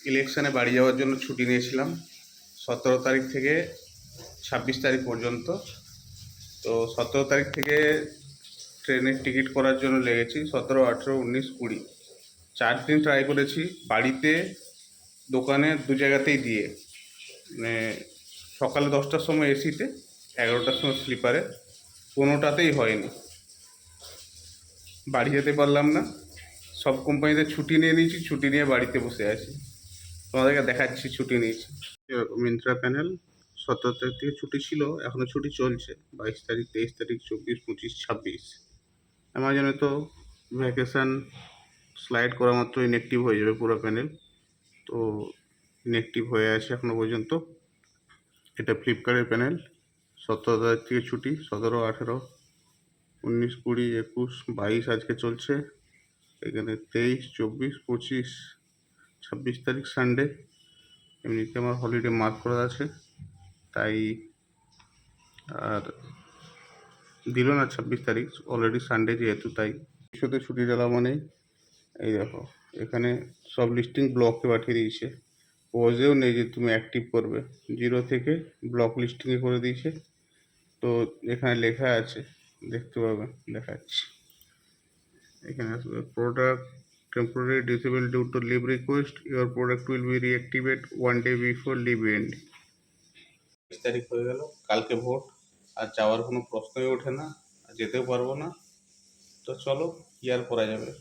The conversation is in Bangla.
ইলেকশনে বাড়ি যাওয়ার জন্য ছুটি নিয়েছিলাম 17 তারিখ থেকে 26 তারিখ পর্যন্ত। তো 17 তারিখ থেকে ট্রেনের টিকিট করার জন্য লেগেছি 17, 18, 19, 20, 4 দিন ট্রাই করেছি বাড়িতে, দোকানে, দু জায়গাতেই দিয়ে, মানে সকালে 10টার সময় এসিতে, 11টার সময় স্লিপারে, কোনোটাতেই হয়নি। বাড়ি যেতে পারলাম না, সব কোম্পানিতে ছুটি নিয়ে নিয়েছি, ছুটি নিয়ে বাড়িতে বসে আছি, তোমাদেরকে দেখাচ্ছি ছুটি নিয়েছি। মিন্ত্রা প্যানেল 17 তারিখ থেকে ছুটি ছিল, এখনও ছুটি চলছে, 22 তারিখ, 23 তারিখ, 24, 25, 26। অ্যামাজনে তো ভ্যাকেশান স্লাইড করা মাত্র ইনঅ্যাক্টিভ হয়ে যাবে পুরো প্যানেল, তো ইনঅ্যাক্টিভ হয়ে আছে এখনও পর্যন্ত। এটা ফ্লিপকার্টের প্যানেল, 17 তারিখ থেকে ছুটি, 17, 18, 19, 20, 21, 22 আজকে চলছে। এখানে 23, 24, 25, 26 তারিখ সানডে, এমনিতে আমার হলিডে মার্ক করা আছে, তাই আর দিল না 26 তারিখ, অলরেডি সানডে যেহেতু, তাই শুধু ছুটি দেওয়া মানে এই দেখো এখানে সব লিস্টিং ব্লকে পাঠিয়ে দিয়েছে, পজেও নেই যে তুমি অ্যাক্টিভ করবে, 0 থেকে ব্লক লিস্টিংয়ে করে দিয়েছে। তো এখানে লেখা আছে, দেখতে পাবে, দেখাচ্ছি, এখানে আসবে product temporary disable due to leave request, your product will be reactivate 1 day before leave end. 22 তারিখ হয়ে গেল, কালকে ভোট, আর যাওয়ার কোনো প্রশ্নই ওঠে না, আর যেতেও পারবো না। তো চলো, কি আর করা যাবে।